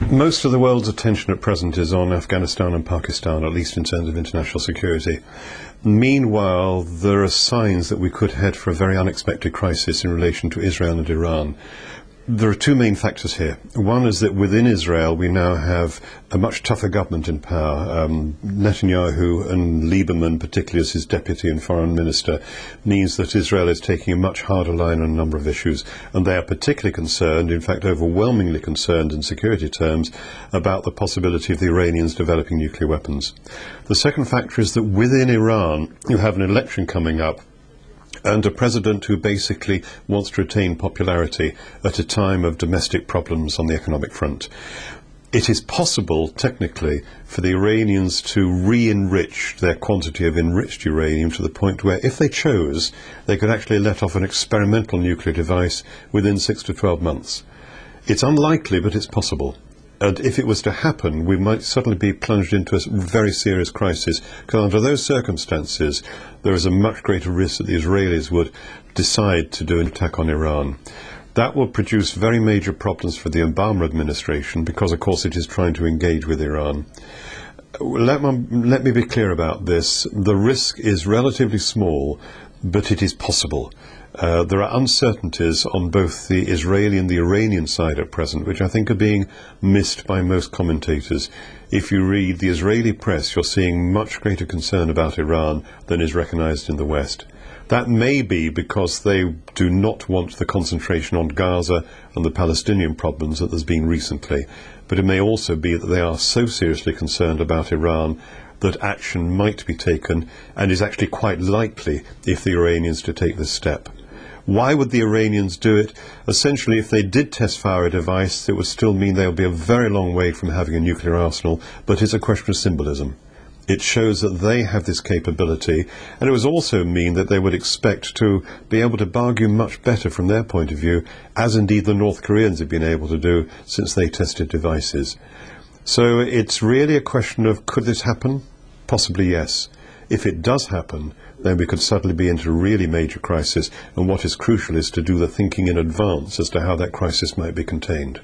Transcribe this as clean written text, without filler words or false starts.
Most of the world's attention at present is on Afghanistan and Pakistan, at least in terms of international security. Meanwhile, there are signs that we could head for a very unexpected crisis in relation to Israel and Iran. There are two main factors here. One is that within Israel we now have a much tougher government in power. Netanyahu and Lieberman, particularly as his deputy and foreign minister, means that Israel is taking a much harder line on a number of issues. And they are particularly concerned, in fact overwhelmingly concerned in security terms, about the possibility of the Iranians developing nuclear weapons. The second factor is that within Iran you have an election coming up, and a president who basically wants to retain popularity at a time of domestic problems on the economic front. It is possible, technically, for the Iranians to re-enrich their quantity of enriched uranium to the point where, if they chose, they could actually let off an experimental nuclear device within 6 to 12 months. It's unlikely, but it's possible. And if it was to happen, we might suddenly be plunged into a very serious crisis, because under those circumstances, there is a much greater risk that the Israelis would decide to do an attack on Iran. That will produce very major problems for the Obama administration, because, of course, it is trying to engage with Iran. Let me be clear about this. The risk is relatively small, but it is possible. There are uncertainties on both the Israeli and the Iranian side at present, which I think are being missed by most commentators. If you read the Israeli press, you're seeing much greater concern about Iran than is recognized in the West. That may be because they do not want the concentration on Gaza and the Palestinian problems that there's been recently. But it may also be that they are so seriously concerned about Iran that action might be taken, and is actually quite likely if the Iranians to take this step. Why would the Iranians do it? Essentially, if they did test fire a device, it would still mean they would be a very long way from having a nuclear arsenal, but it's a question of symbolism. It shows that they have this capability, and it would also mean that they would expect to be able to bargain much better from their point of view, as indeed the North Koreans have been able to do since they tested devices. So it's really a question of, could this happen? Possibly yes. If it does happen, then we could suddenly be into a really major crisis, and what is crucial is to do the thinking in advance as to how that crisis might be contained.